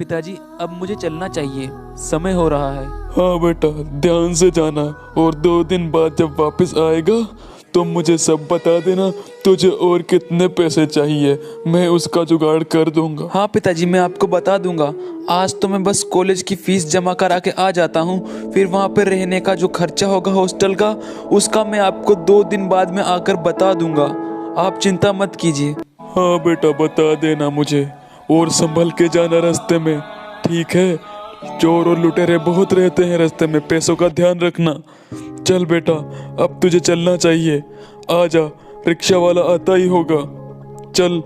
पिताजी अब मुझे चलना चाहिए, समय हो रहा है। हाँ बेटा, ध्यान से जाना और 2 दिन बाद जब वापस आएगा तो मुझे सब बता देना। तुझे और कितने पैसे चाहिए, मैं उसका जुगाड़ कर दूंगा। हाँ पिताजी, मैं आपको बता दूंगा। आज तो मैं बस कॉलेज की फीस जमा करा के आ जाता हूँ, फिर वहाँ पे रहने का जो खर्चा होगा हॉस्टल का, उसका मैं आपको 2 दिन बाद में आकर बता दूंगा। आप चिंता मत कीजिए। हाँ बेटा, बता देना मुझे और संभल के जाना रास्ते में, ठीक है? चोर और लुटेरे बहुत रहते हैं रास्ते में, पैसों का ध्यान रखना। चल बेटा, अब तुझे चलना चाहिए। आजा, रिक्शा वाला आता ही होगा। चल।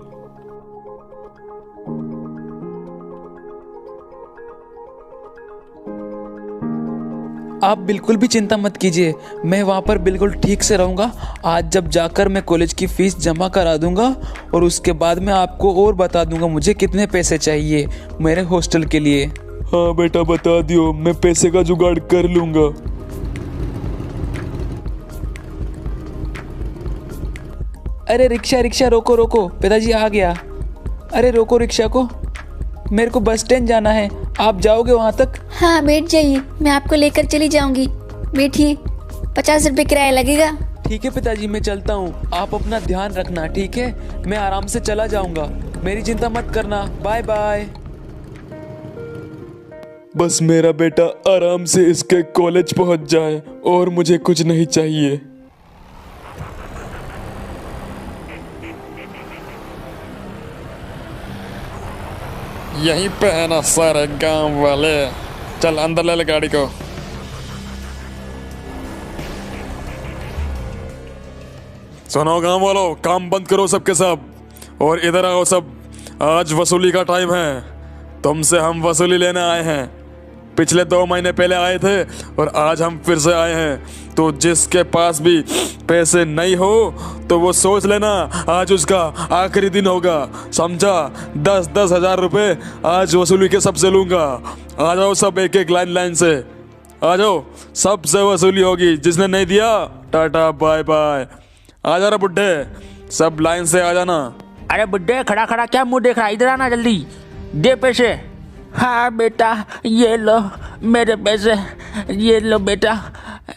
आप बिल्कुल भी चिंता मत कीजिए, मैं वहाँ पर बिल्कुल ठीक से रहूँगा। आज जब जाकर मैं कॉलेज की फ़ीस जमा करा दूँगा और उसके बाद मैं आपको और बता दूँगा मुझे कितने पैसे चाहिए मेरे हॉस्टल के लिए। हाँ बेटा, बता दियो, मैं पैसे का जुगाड़ कर लूँगा। अरे रिक्शा रिक्शा, रोको रोको, पिताजी आ गया। अरे रोको रिक्शा को, मेरे को बस स्टैंड जाना है। आप जाओगे वहाँ तक? हाँ बैठ जाइए, मैं आपको लेकर चली जाऊंगी। बैठिए, 50 रुपये किराया लगेगा। ठीक है पिताजी, मैं चलता हूँ। आप अपना ध्यान रखना, ठीक है? मैं आराम से चला जाऊँगा, मेरी चिंता मत करना। Bye bye. बस मेरा बेटा आराम से इसके कॉलेज पहुँच जाए और मुझे कुछ नहीं चाहिए। यहीं पे है ना सारे गांव वाले। चल अंदर ले ले गाड़ी को। सुनो गांव वालों, काम बंद करो सबके सब और इधर आओ सब। आज वसूली का टाइम है, तुमसे हम वसूली लेने आए हैं। पिछले 2 महीने पहले आए थे और आज हम फिर से आए हैं। तो जिसके पास भी पैसे नहीं हो तो वो सोच लेना आज उसका आखिरी दिन होगा, समझा? 10-10 हजार रुपये आज वसूली के सबसे लूँगा। आ जाओ सब, एक एक लाइन लाइन से आ जाओ, सबसे वसूली होगी। जिसने नहीं दिया टाटा बाय बाय। आ जा रहा बुड्ढे, सब लाइन से आ जाना। अरे बुड्ढे, खड़ा खड़ा क्या मुंह देख रहा है? इधर आना जल्दी, दे पैसे। हाँ बेटा, ये लो मेरे पैसे, ये लो बेटा,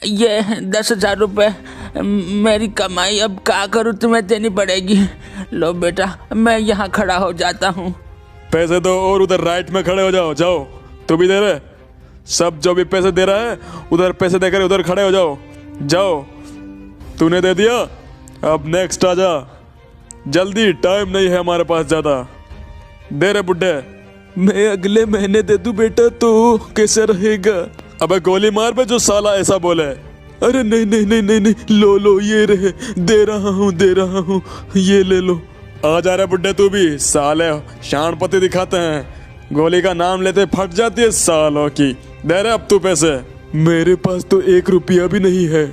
ये 10,000 रुपये मेरी कमाई। अब क्या करूँ, तुम्हें देनी पड़ेगी। लो बेटा, मैं यहाँ खड़ा हो जाता हूँ। पैसे दो और उधर राइट में खड़े हो जाओ। जाओ, तू भी दे रहे? सब जो भी पैसे दे रहा है उधर पैसे देकर उधर खड़े हो जाओ। जाओ, तूने दे दिया, अब नेक्स्ट आ जा जल्दी, टाइम नहीं है हमारे पास ज़्यादा। दे रहे बुड्ढे? मैं अगले महीने दे दूं बेटा तो कैसे रहेगा? अबे गोली मार पे जो साला ऐसा बोले। अरे नहीं नहीं नहीं नहीं नहीं, लो लो, ये रहे, दे रहा हूँ, ये ले लो। आ जा रहे बुड्ढे तू भी, साले शानपति दिखाते हैं, गोली का नाम लेते फट जाती है सालों की। दे रहे अब तू पैसे? मेरे पास तो 1 रुपया भी नहीं है,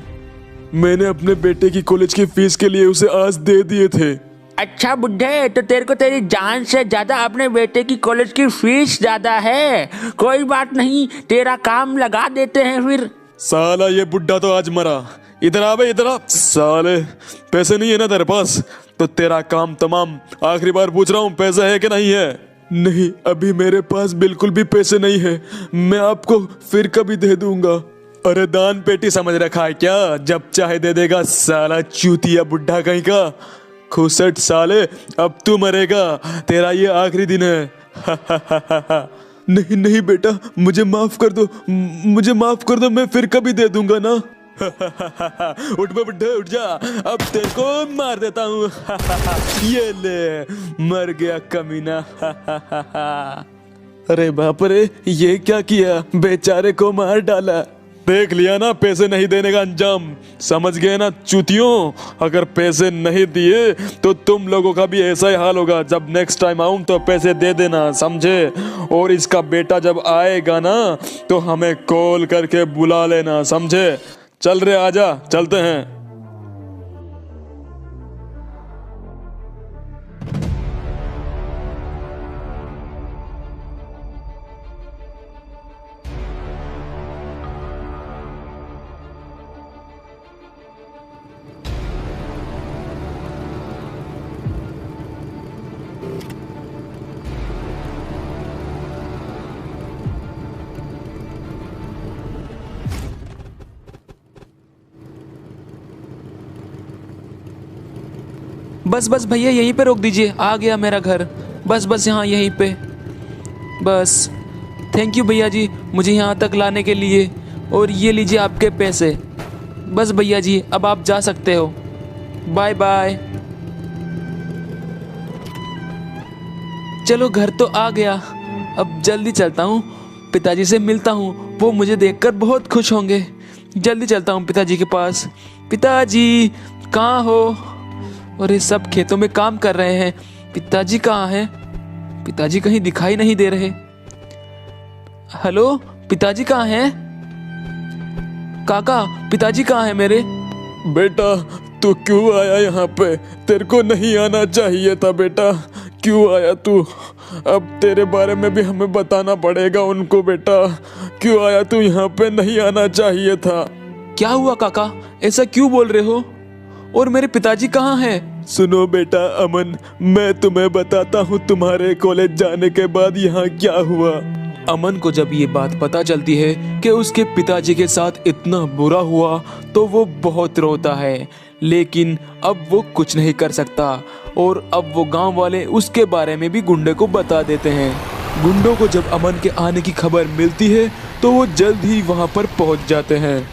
मैंने अपने बेटे की कॉलेज की फीस के लिए उसे आज दे दिए थे। अच्छा बुड्ढे, तो तेरे को तेरी जान से ज्यादा अपने बेटे की कॉलेज की फीस ज्यादा है। कोई बात नहीं, तेरा काम लगा देते हैं फिर। साला ये बुड्ढा तो आज मरा। इधर आ बे, इधर आ। साले पैसे नहीं है ना तेरे पास तो तेरा काम तमाम। आखिरी बार पूछ रहा हूँ, पैसे है कि नहीं है? नहीं, अभी मेरे पास बिल्कुल भी पैसे नहीं है, मैं आपको फिर कभी दे दूंगा। अरे दान पेटी समझ रखा है क्या, जब चाहे दे देगा साला चूतिया बुड्ढा कहीं का। खुसट साले, अब तू मरेगा, तेरा ये आखिरी दिन है। नहीं नहीं बेटा, मुझे माफ कर दो, मुझे माफ कर दो, मैं फिर कभी दे दूंगा ना। उठ बे बुड्ढे, उठ जा, अब तेरे को मार देता हूँ। ये ले, मर गया कमीना। अरे बाप रे, ये क्या किया, बेचारे को मार डाला। देख लिया ना पैसे नहीं देने का अंजाम, समझ गए ना चूतियों? अगर पैसे नहीं दिए तो तुम लोगों का भी ऐसा ही हाल होगा। जब नेक्स्ट टाइम आऊं तो पैसे दे देना, समझे? और इसका बेटा जब आएगा ना तो हमें कॉल करके बुला लेना, समझे? चल रे, आजा, चलते हैं। बस बस भैया यहीं पे रोक दीजिए, आ गया मेरा घर। बस बस यहाँ यहीं पे बस। थैंक यू भैया जी मुझे यहाँ तक लाने के लिए, और ये लीजिए आपके पैसे। बस भैया जी अब आप जा सकते हो, बाय बाय। चलो घर तो आ गया, अब जल्दी चलता हूँ, पिताजी से मिलता हूँ, वो मुझे देखकर बहुत खुश होंगे। जल्दी चलता हूँ पिताजी के पास। पिताजी कहाँ हो? और ये सब खेतों में काम कर रहे हैं, पिताजी कहाँ हैं? पिताजी कहीं दिखाई नहीं दे रहे। हेलो पिताजी कहाँ हैं? काका पिताजी कहाँ हैं मेरे? बेटा तू क्यों आया यहाँ पे? तेरे को नहीं आना चाहिए था बेटा, क्यों आया तू? अब तेरे बारे में भी हमें बताना पड़ेगा उनको बेटा, क्यों आया तू यहाँ पे? नहीं आना चाहिए था। क्या हुआ काका, ऐसा क्यों बोल रहे हो? और मेरे पिताजी कहाँ हैं? सुनो बेटा अमन, मैं तुम्हें बताता हूँ तुम्हारे कॉलेज जाने के बाद यहाँ क्या हुआ। अमन को जब ये बात पता चलती है कि उसके पिताजी के साथ इतना बुरा हुआ तो वो बहुत रोता है, लेकिन अब वो कुछ नहीं कर सकता। और अब वो गांव वाले उसके बारे में भी गुंडे को बता देते हैं। गुंडों को जब अमन के आने की खबर मिलती है तो वो जल्द ही वहां पर पहुंच जाते हैं।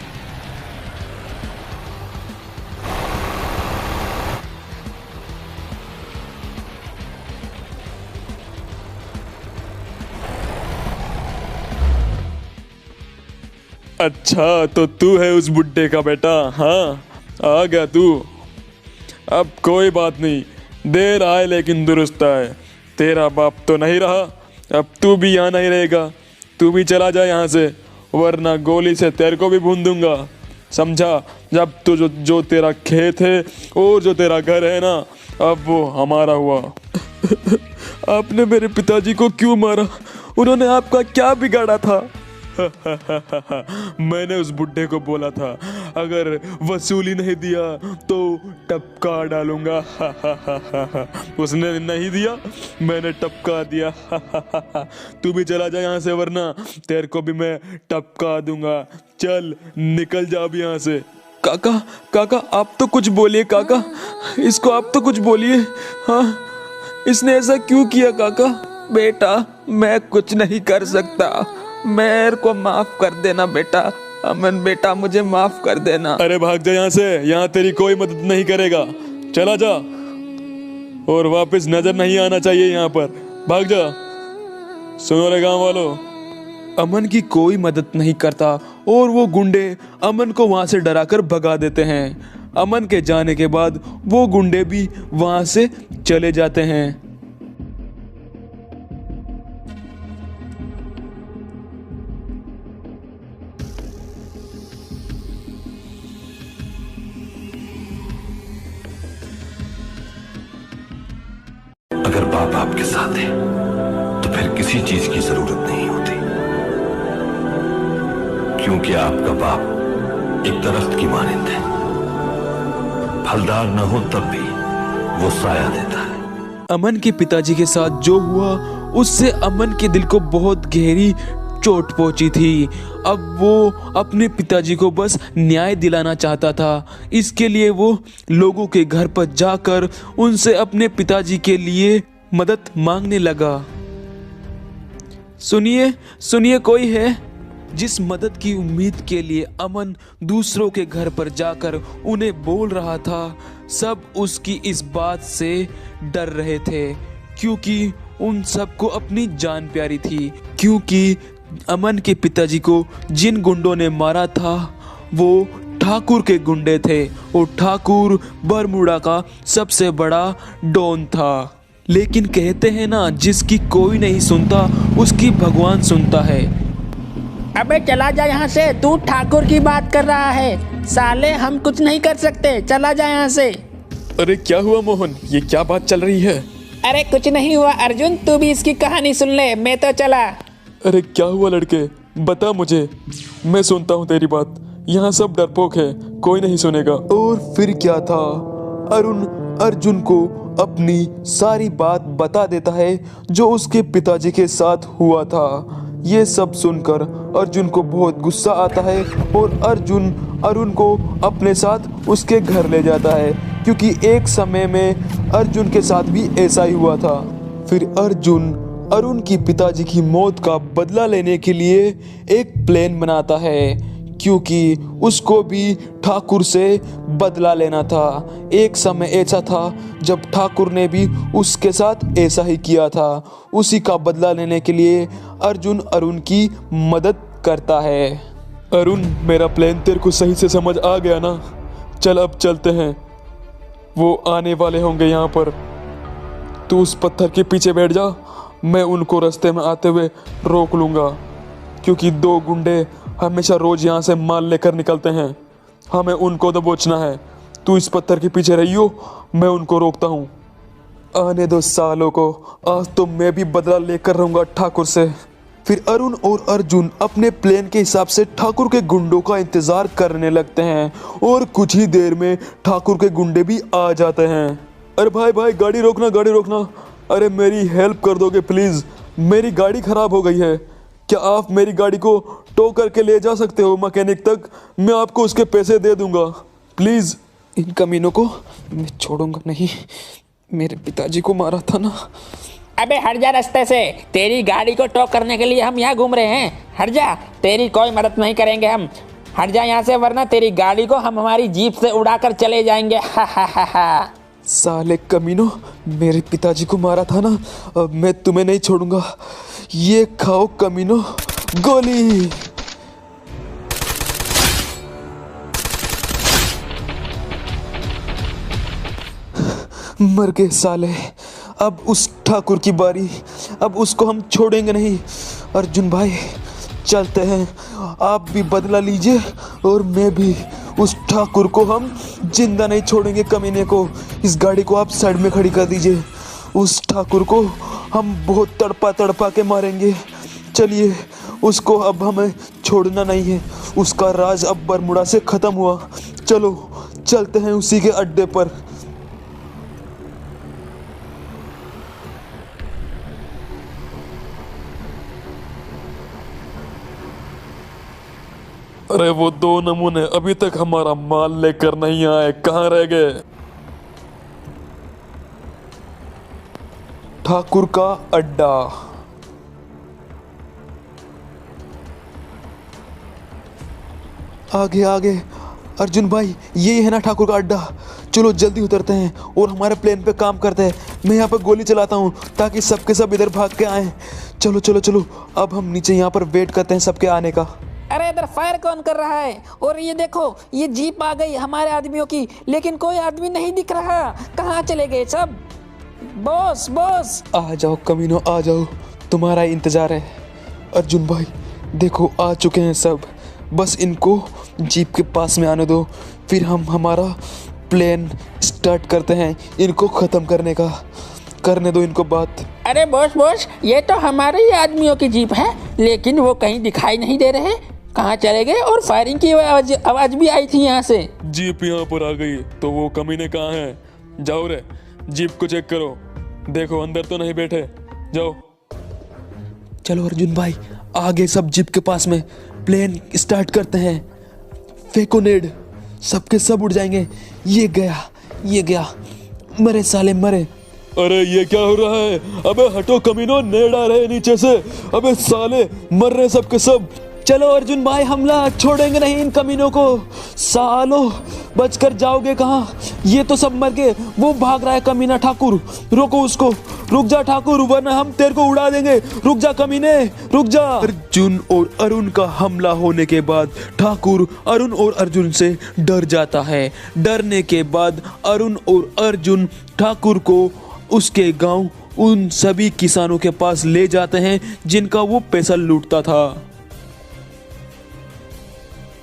अच्छा तो तू है उस बुड्ढे का बेटा? हाँ आ गया तू। अब कोई बात नहीं, देर आए लेकिन दुरुस्त आए। तेरा बाप तो नहीं रहा, अब तू भी यहाँ नहीं रहेगा। तू भी चला जा यहाँ से, वरना गोली से तेरे को भी भून दूंगा, समझा? जब तो जो तेरा खेत है और जो तेरा घर है ना, अब वो हमारा हुआ। आपने मेरे पिताजी को क्यों मारा? उन्होंने आपका क्या बिगाड़ा था? मैंने उस बुड्ढे को बोला था अगर वसूली नहीं दिया तो टपका डालूंगा। उसने नहीं दिया, मैंने टपका दिया। तू भी चला जा यहाँ से, वरना तेरे को भी मैं टपका दूंगा। चल निकल जा अब यहाँ से। काका काका आप तो कुछ बोलिए काका, इसको आप तो कुछ बोलिए। हाँ इसने ऐसा क्यों किया काका? बेटा मैं कुछ नहीं कर सकता, मेरे को माफ कर देना बेटा। अमन बेटा मुझे माफ कर देना। अरे भाग जा यहाँ से, यहाँ तेरी कोई मदद नहीं करेगा। चला जा और वापस नजर नहीं आना चाहिए यहाँ पर, भाग जा। सुनो रे गाँव वालों, अमन की कोई मदद नहीं करता और वो गुंडे अमन को वहां से डराकर भगा देते हैं। अमन के जाने के बाद वो गुंडे भी वहां से चले जाते हैं। अगर बाप आपके साथ है तो फिर किसी चीज की जरूरत नहीं होती, क्योंकि आपका बाप एक दरख्त की मानिंद है, फलदार न हो तब भी वो साया देता है। अमन के पिताजी के साथ जो हुआ उससे अमन के दिल को बहुत गहरी चोट पहुंची थी। अब वो अपने पिताजी को बस न्याय दिलाना चाहता था, इसके लिए वो लोगों के घर पर जाकर उनसे अपने पिताजी के लिए मदद मांगने लगा। सुनिए सुनिए, कोई है? जिस मदद की उम्मीद के लिए अमन दूसरों के घर पर जाकर उन्हें बोल रहा था, सब उसकी इस बात से डर रहे थे, क्योंकि उन सबको अपनी जान प्यारी थी। क्योंकि अमन के पिताजी को जिन गुंडों ने मारा था वो ठाकुर के गुंडे थे, और ठाकुर बरमुड़ा का सबसे बड़ा डॉन था। लेकिन कहते हैं ना, जिसकी कोई नहीं सुनता उसकी भगवान सुनता है। अबे चला जा यहाँ से, तू ठाकुर की बात कर रहा है। साले हम कुछ नहीं कर सकते, चला जा यहाँ से। अरे क्या हुआ मोहन, ये क्या बात चल रही है? अरे कुछ नहीं हुआ अर्जुन, तू भी इसकी कहानी सुन ले, मैं तो चला। अरे क्या हुआ लड़के, बता मुझे, मैं सुनता हूँ तेरी बात। यहाँ सब डरपोक है, कोई नहीं सुनेगा। और फिर क्या था, अरुण अर्जुन को अपनी सारी बात बता देता है जो उसके पिताजी के साथ हुआ था। ये सब सुनकर अर्जुन को बहुत गुस्सा आता है और अर्जुन अरुण को अपने साथ उसके घर ले जाता है, क्योंकि एक समय में अर्जुन के साथ भी ऐसा ही हुआ था। फिर अर्जुन अरुण की पिताजी की मौत का बदला लेने के लिए एक प्लान बनाता है, क्योंकि उसको भी ठाकुर से बदला लेना था। एक समय ऐसा था जब ठाकुर ने भी उसके साथ ऐसा ही किया था। उसी का बदला लेने के लिए अर्जुन अरुण की मदद करता है। अरुण, मेरा प्लान तेरे को सही से समझ आ गया ना? चल अब चलते हैं, वो आने वाले होंगे यहाँ पर। तू उस पत्थर के पीछे बैठ जा, मैं उनको रास्ते में आते हुए रोक लूँगा, क्योंकि 2 गुंडे हमेशा रोज यहाँ से माल लेकर निकलते हैं। हमें उनको दबोचना है। तू इस पत्थर के पीछे रहियो, मैं उनको रोकता हूँ। आने दो सालों को, आज तो मैं भी बदला लेकर रहूँगा ठाकुर से। फिर अरुण और अर्जुन अपने प्लान के हिसाब से ठाकुर के गुंडों का इंतजार करने लगते हैं और कुछ ही देर में ठाकुर के गुंडे भी आ जाते हैं। अरे भाई भाई, गाड़ी रोकना, गाड़ी रोकना। अरे मेरी हेल्प कर दोगे प्लीज़? मेरी गाड़ी खराब हो गई है। क्या आप मेरी गाड़ी को टो करके ले जा सकते हो मैकेनिक तक? मैं आपको उसके पैसे दे दूंगा, प्लीज़। इन कमीनों को मैं छोड़ूंगा नहीं। मेरे पिताजी को मारा था ना। अबे हट जा रास्ते से, तेरी गाड़ी को टो करने के लिए हम यहाँ घूम रहे हैं। हट जा, तेरी कोई मदद नहीं करेंगे हम। हट जा यहाँ से, वरना तेरी गाड़ी को हम हमारी जीप से उड़ाकर चले जाएंगे। हा हा हा हा। साले कमीनों, मेरे पिताजी को मारा था ना, अब मैं तुम्हें नहीं छोड़ूंगा। ये खाओ कमीनों, गोली। मर गए साले। अब उस ठाकुर की बारी, अब उसको हम छोड़ेंगे नहीं। अर्जुन भाई, चलते हैं। आप भी बदला लीजिए और मैं भी। उस ठाकुर को हम जिंदा नहीं छोड़ेंगे, कमीने को। इस गाड़ी को आप साइड में खड़ी कर दीजिए। उस ठाकुर को हम बहुत तड़पा तड़पा के मारेंगे। चलिए, उसको अब हमें छोड़ना नहीं है। उसका राज अब बरमुडा से ख़त्म हुआ। चलो चलते हैं उसी के अड्डे पर। अरे वो 2 नमूने अभी तक हमारा माल लेकर नहीं आए, कहाँ रह गए? ठाकुर का अड्डा। आगे आगे। अर्जुन भाई, ये है ना ठाकुर का अड्डा? चलो जल्दी उतरते हैं और हमारे प्लेन पे काम करते हैं। मैं यहाँ पर गोली चलाता हूँ ताकि सबके सब इधर भाग के आए। चलो चलो चलो, अब हम नीचे यहाँ पर वेट करते हैं सबके आने का। अरे इधर फायर कौन कर रहा है? और ये देखो, ये जीप आ गई हमारे आदमियों की, लेकिन कोई आदमी नहीं दिख रहा। कहाँ चले गए सब? बॉस बॉस, आ जाओ कमीनों, आ जाओ, तुम्हारा इंतजार है। अर्जुन भाई देखो, आ चुके हैं सब। बस इनको जीप के पास में आने दो, फिर हम हमारा प्लान स्टार्ट करते हैं इनको ख़त्म करने का। करने दो इनको बात। अरे बॉस बॉस, ये तो हमारे ही आदमियों की जीप है, लेकिन वो कहीं दिखाई नहीं दे रहे। कहाँ चले गए? और फायरिंग की आवाज भी आई थी यहाँ से। जीप यहाँ पर आ गई, तो वो कमीने कहाँ हैं? जाओ रे, जीप को चेक करो, देखो अंदर तो नहीं बैठे। जाओ। चलो अर्जुन भाई, आगे सब जीप के पास में। प्लेन स्टार्ट करते हैं। फेंको नेड, सबके सब उड़ जाएंगे। ये गया, ये गया। मरे साले मरे। अरे ये क्या हो रहा है? अबे हटो कमीनों, नेड आ रहे नीचे से। अबे साले मर रहे सबके सब। चलो अर्जुन भाई, हमला छोड़ेंगे नहीं इन कमीनों को। सालों, बचकर जाओगे कहाँ? ये तो सब मर गए। वो भाग रहा है कमीना ठाकुर, रोको उसको। रुक जा ठाकुर, वरना हम तेरे को उड़ा देंगे। रुक जा कमीने, रुक जा। अर्जुन और अरुण का हमला होने के बाद ठाकुर अरुण और अर्जुन से डर जाता है। डरने के बाद अरुण और अर्जुन ठाकुर को उसके गांव उन सभी किसानों के पास ले जाते हैं जिनका वो पैसा लूटता था।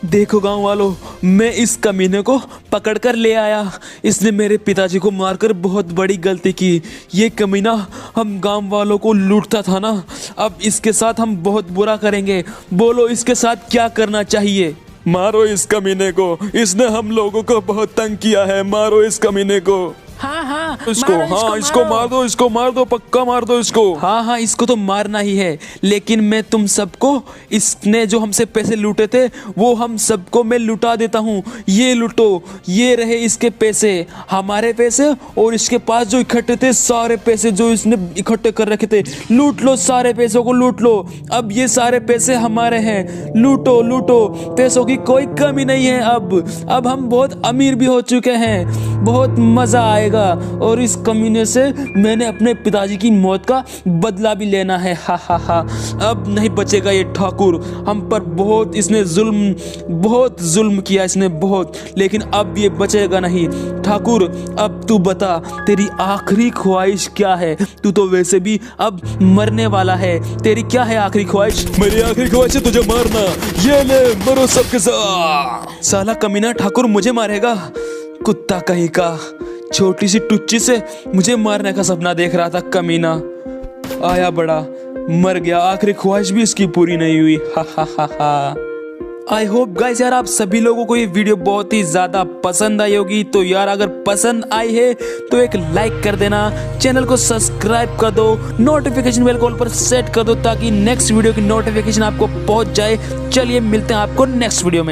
देखो गांव वालों, मैं इस कमीने को पकड़कर ले आया। इसने मेरे पिताजी को मारकर बहुत बड़ी गलती की। ये कमीना हम गांव वालों को लूटता था ना, अब इसके साथ हम बहुत बुरा करेंगे। बोलो इसके साथ क्या करना चाहिए? मारो इस कमीने को, इसने हम लोगों को बहुत तंग किया है। मारो इस कमीने को। हाँ हाँ, इसको, हाँ इसको मार दो, पक्का मार दो इसको। हाँ हाँ, इसको तो मारना ही है, लेकिन मैं तुम सबको, इसने जो हमसे पैसे लूटे थे वो हम सबको मैं लुटा देता हूँ। ये लूटो, ये रहे इसके पैसे, हमारे पैसे, और इसके पास जो इकट्ठे थे सारे पैसे जो इसने इकट्ठे कर रखे थे, लूट लो, सारे पैसों को लूट लो। अब ये सारे पैसे हमारे हैं, लूटो लूटो, पैसों की कोई कमी नहीं है। अब हम बहुत अमीर भी हो चुके हैं, बहुत मजा आएगा, और इस कमीने से मैंने अपने पिताजी की मौत का बदला भी लेना है। हा हा हा, अब नहीं बचेगा ये ठाकुर, हम पर बहुत इसने बहुत जुल्म किया इसने, बहुत, लेकिन अब ये बचेगा नहीं। ठाकुर अब तू बता, तेरी आखिरी ख्वाहिश क्या है? तू तो वैसे भी अब मरने वाला है, तेरी क्या है आखिरी ख्वाहिश? मेरी आखिरी ख्वाहिश है तुझे मारना। ये ले, मरो सबके साथ। साला कमीना ठाकुर मुझे मारेगा, कुत्ता कहीं का, छोटी सी टुच्ची से मुझे मारने का सपना देख रहा था कमीना, आया बड़ा, मर गया, आखिरी ख्वाहिश भी इसकी पूरी नहीं हुई। हा हा हा हा। आई होप गाइस यार आप सभी लोगों को ये वीडियो बहुत ही ज्यादा पसंद आई होगी। तो यार अगर पसंद आई है तो एक लाइक कर देना, चैनल को सब्सक्राइब कर दो, नोटिफिकेशन बेल कॉल पर सेट कर दो ताकि नेक्स्ट वीडियो की नोटिफिकेशन आपको पहुंच जाए। चलिए मिलते हैं आपको नेक्स्ट वीडियो में।